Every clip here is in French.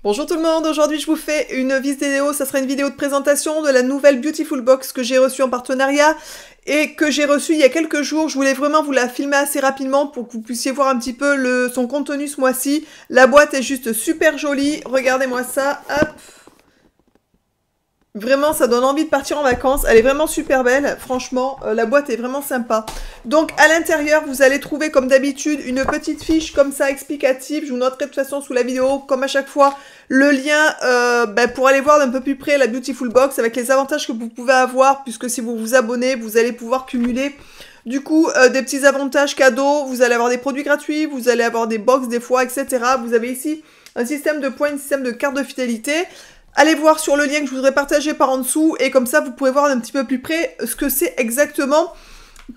Bonjour tout le monde, aujourd'hui je vous fais une vidéo, ça sera une vidéo de présentation de la nouvelle Beautiful Box que j'ai reçue en partenariat et que j'ai reçue il y a quelques jours. Je voulais vraiment vous la filmer assez rapidement pour que vous puissiez voir un petit peu son contenu ce mois-ci. La boîte est juste super jolie, regardez-moi ça, hop. Vraiment, ça donne envie de partir en vacances. Elle est vraiment super belle. Franchement, la boîte est vraiment sympa. Donc, à l'intérieur, vous allez trouver, comme d'habitude, une petite fiche comme ça explicative. Je vous noterai de toute façon sous la vidéo, comme à chaque fois, le lien pour aller voir d'un peu plus près la Beautiful Box avec les avantages que vous pouvez avoir, puisque si vous vous abonnez, vous allez pouvoir cumuler du coup des petits avantages cadeaux. Vous allez avoir des produits gratuits, vous allez avoir des box des fois, etc. Vous avez ici un système de points, un système de carte de fidélité. Allez voir sur le lien que je voudrais partager par en dessous et comme ça vous pourrez voir un petit peu plus près ce que c'est exactement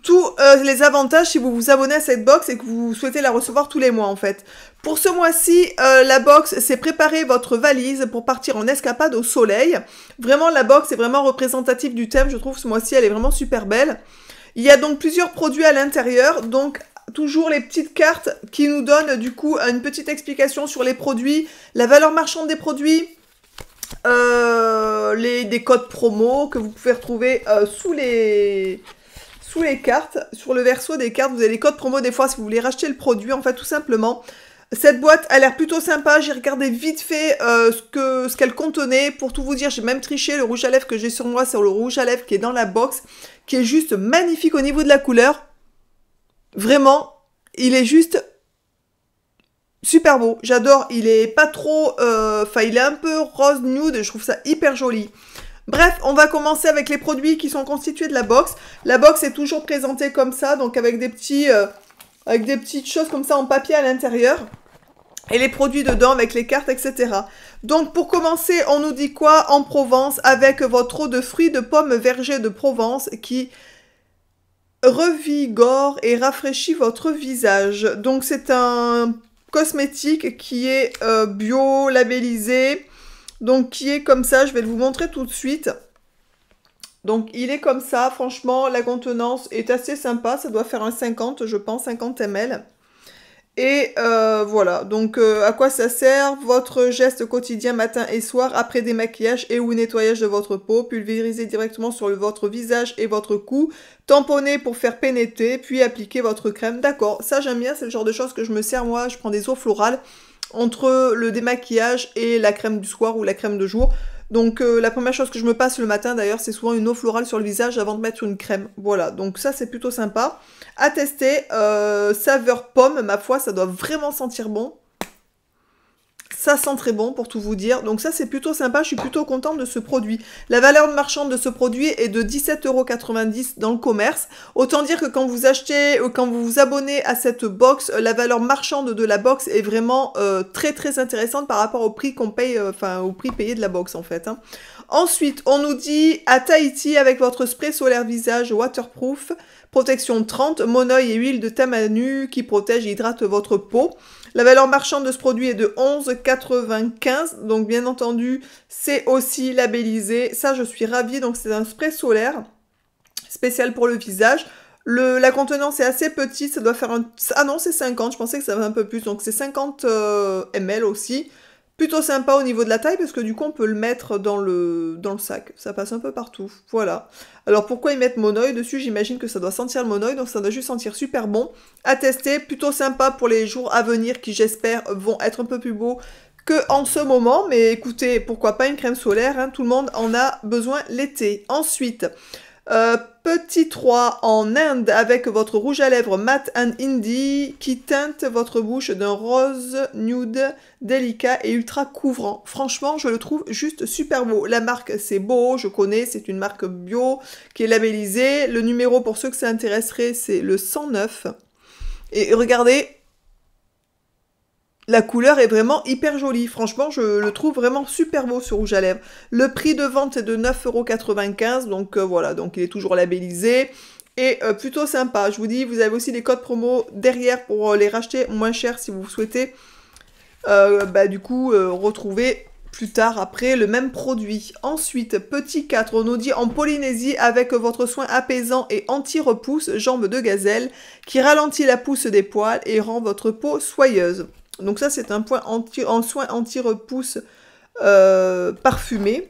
tous les avantages si vous vous abonnez à cette box et que vous souhaitez la recevoir tous les mois en fait. Pour ce mois-ci, la box c'est préparer votre valise pour partir en escapade au soleil. Vraiment la box est vraiment représentative du thème, je trouve ce mois-ci elle est vraiment super belle. Il y a donc plusieurs produits à l'intérieur, donc toujours les petites cartes qui nous donnent du coup une petite explication sur les produits, la valeur marchande des produits, des codes promo que vous pouvez retrouver sous les cartes, sur le verso des cartes, vous avez les codes promo des fois si vous voulez racheter le produit, en fait tout simplement. Cette boîte a l'air plutôt sympa, j'ai regardé vite fait ce qu'elle contenait, pour tout vous dire j'ai même triché, le rouge à lèvres que j'ai sur moi, c'est le rouge à lèvres qui est dans la box, qui est juste magnifique au niveau de la couleur, vraiment, il est juste super beau, j'adore, il est pas trop, il est un peu rose nude, je trouve ça hyper joli. Bref, on va commencer avec les produits qui sont constitués de la box. La box est toujours présentée comme ça, donc avec des petites choses comme ça en papier à l'intérieur. Et les produits dedans avec les cartes, etc. Donc pour commencer, on nous dit quoi? En Provence, avec votre eau de fruits de pommes verger de Provence qui revigore et rafraîchit votre visage. Donc c'est un cosmétique qui est bio, labellisé, donc qui est comme ça, je vais vous montrer tout de suite. Donc il est comme ça, franchement la contenance est assez sympa, ça doit faire un 50 je pense, 50 ml. Et voilà, donc à quoi ça sert? Votre geste quotidien matin et soir après démaquillage et ou nettoyage de votre peau, pulvériser directement sur votre visage et votre cou, tamponner pour faire pénétrer, puis appliquer votre crème. D'accord, ça j'aime bien, c'est le genre de choses que je me sers moi, je prends des eaux florales entre le démaquillage et la crème du soir ou la crème de jour. Donc la première chose que je me passe le matin d'ailleurs, c'est souvent une eau florale sur le visage avant de mettre une crème. Voilà, donc ça c'est plutôt sympa. À tester, saveur pomme, ma foi, ça doit vraiment sentir bon. Ça sent très bon pour tout vous dire. Donc ça c'est plutôt sympa, je suis plutôt contente de ce produit. La valeur marchande de ce produit est de 17,90 € dans le commerce. Autant dire que quand vous achetez, quand vous vous abonnez à cette box, la valeur marchande de la box est vraiment très très intéressante par rapport au prix qu'on paye, au prix payé de la box en fait. Hein. Ensuite, on nous dit à Tahiti avec votre spray solaire visage waterproof, protection 30, monoeil et huile de tamanu qui protège et hydrate votre peau. La valeur marchande de ce produit est de 11,95 €, donc bien entendu, c'est aussi labellisé. Ça, je suis ravie, donc c'est un spray solaire spécial pour le visage. La contenance est assez petite, ça doit faire un... Ah non, c'est 50, je pensais que ça avait un peu plus, donc c'est 50 ml aussi. Plutôt sympa au niveau de la taille parce que du coup on peut le mettre dans le sac, ça passe un peu partout, voilà. Alors pourquoi ils mettent monoeil dessus? J'imagine que ça doit sentir le monoeil, donc ça doit juste sentir super bon. À tester, plutôt sympa pour les jours à venir qui j'espère vont être un peu plus beaux que en ce moment, mais écoutez, pourquoi pas une crème solaire, hein, tout le monde en a besoin l'été. Ensuite, petit 3 en Inde avec votre rouge à lèvres Matte and Indie qui teinte votre bouche d'un rose nude délicat et ultra couvrant. Franchement, je le trouve juste super beau. La marque, c'est beau, je connais, c'est une marque bio qui est labellisée. Le numéro, pour ceux que ça intéresserait, c'est le 109. Et regardez, la couleur est vraiment hyper jolie. Franchement, je le trouve vraiment super beau ce rouge à lèvres. Le prix de vente est de 9,95 €. Donc voilà, donc il est toujours labellisé. Et plutôt sympa. Je vous dis, vous avez aussi des codes promo derrière pour les racheter moins cher si vous souhaitez. Retrouver plus tard après le même produit. Ensuite, petit 4, on nous dit en Polynésie avec votre soin apaisant et anti-repousse, jambe de gazelle, qui ralentit la pousse des poils et rend votre peau soyeuse. Donc ça, c'est un point en soin anti-repousse parfumé,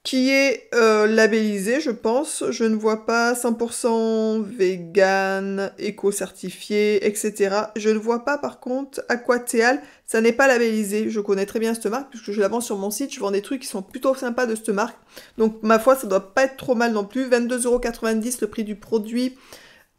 qui est labellisé, je pense. Je ne vois pas 100% vegan, éco-certifié, etc. Je ne vois pas, par contre, Aquateal, ça n'est pas labellisé. Je connais très bien cette marque, puisque je la vends sur mon site. Je vends des trucs qui sont plutôt sympas de cette marque. Donc, ma foi, ça doit pas être trop mal non plus. 22,90 € le prix du produit.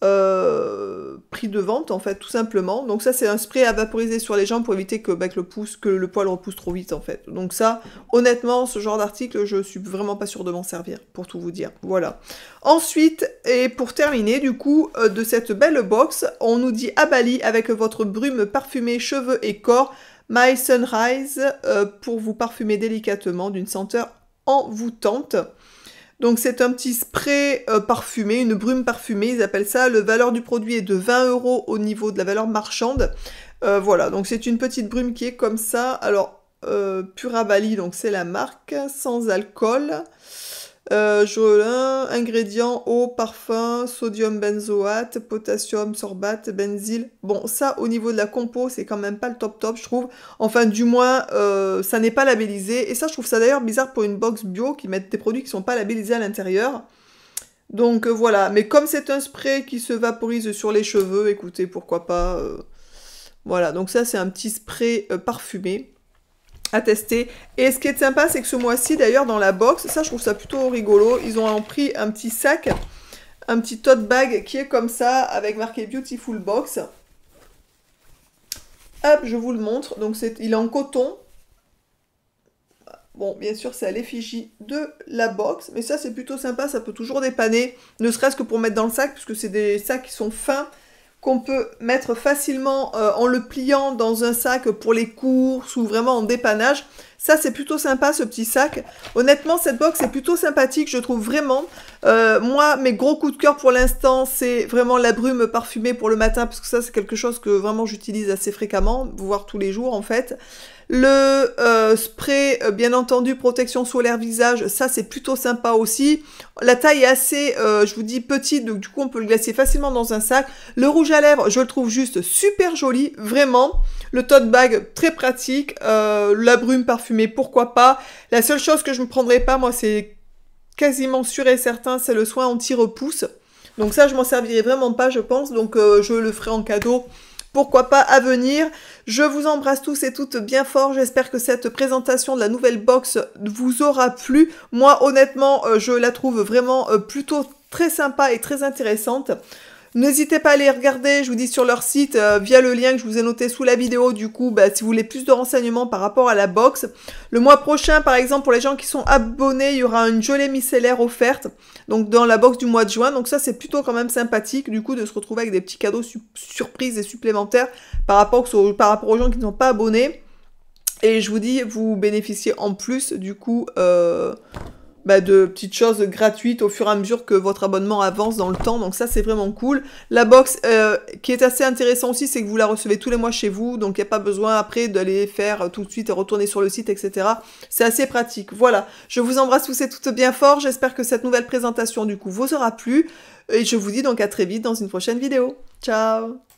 Prix de vente en fait tout simplement. Donc ça c'est un spray à vaporiser sur les jambes pour éviter que, que le poil repousse trop vite en fait. Donc ça honnêtement ce genre d'article je suis vraiment pas sûre de m'en servir pour tout vous dire. Voilà. Ensuite et pour terminer du coup de cette belle box on nous dit à Bali avec votre brume parfumée cheveux et corps My Sunrise pour vous parfumer délicatement d'une senteur envoûtante. Donc c'est un petit spray parfumé, une brume parfumée, ils appellent ça. Le valeur du produit est de 20 € au niveau de la valeur marchande. Voilà, donc c'est une petite brume qui est comme ça. Alors, Pura Bali, donc c'est la marque, sans alcool. Jolin, ingrédients, eau, parfum, sodium benzoate, potassium sorbate, benzyle. Bon, ça, au niveau de la compo, c'est quand même pas le top, je trouve. Enfin, du moins, ça n'est pas labellisé. Et ça, je trouve ça d'ailleurs bizarre pour une box bio qui mettent des produits qui sont pas labellisés à l'intérieur. Donc, voilà. Mais comme c'est un spray qui se vaporise sur les cheveux, écoutez, pourquoi pas. Voilà, donc ça, c'est un petit spray parfumé à tester. Et ce qui est sympa, c'est que ce mois-ci, d'ailleurs, dans la box, ça, je trouve ça plutôt rigolo, ils ont pris un petit sac, un petit tote bag qui est comme ça, avec marqué Beautiful Box. Hop, je vous le montre. Donc, il est en coton. Bon, bien sûr, c'est à l'effigie de la box, mais ça, c'est plutôt sympa, ça peut toujours dépanner, ne serait-ce que pour mettre dans le sac, puisque c'est des sacs qui sont fins, qu'on peut mettre facilement en le pliant dans un sac pour les courses ou vraiment en dépannage. Ça, c'est plutôt sympa, ce petit sac. Honnêtement, cette box est plutôt sympathique, je trouve vraiment. Moi, mes gros coups de cœur pour l'instant, c'est vraiment la brume parfumée pour le matin, parce que ça, c'est quelque chose que vraiment j'utilise assez fréquemment, voire tous les jours, en fait. Le spray, bien entendu, protection solaire visage, ça c'est plutôt sympa aussi. La taille est assez, je vous dis, petite, donc du coup on peut le glacer facilement dans un sac. Le rouge à lèvres, je le trouve juste super joli, vraiment. Le tote bag, très pratique. La brume parfumée, pourquoi pas. La seule chose que je ne me prendrai pas, moi c'est quasiment sûr et certain, c'est le soin anti-repousse. Donc ça, je m'en servirai vraiment pas, je pense. Donc je le ferai en cadeau. Pourquoi pas à venir. Je vous embrasse tous et toutes bien fort. J'espère que cette présentation de la nouvelle box vous aura plu. Moi, honnêtement, je la trouve vraiment plutôt très sympa et très intéressante. N'hésitez pas à les regarder, je vous dis sur leur site, via le lien que je vous ai noté sous la vidéo, du coup, si vous voulez plus de renseignements par rapport à la box. Le mois prochain, par exemple, pour les gens qui sont abonnés, il y aura une gelée micellaire offerte, donc dans la box du mois de juin, donc ça c'est plutôt quand même sympathique, du coup, de se retrouver avec des petits cadeaux surprises et supplémentaires par rapport aux gens qui ne sont pas abonnés. Et je vous dis, vous bénéficiez en plus, du coup, de petites choses gratuites au fur et à mesure que votre abonnement avance dans le temps, donc ça c'est vraiment cool. La box qui est assez intéressant aussi, c'est que vous la recevez tous les mois chez vous, donc il n'y a pas besoin après d'aller faire tout de suite et retourner sur le site, etc. C'est assez pratique. Voilà, je vous embrasse tous et toutes bien fort, j'espère que cette nouvelle présentation du coup vous aura plu, et je vous dis donc à très vite dans une prochaine vidéo. Ciao!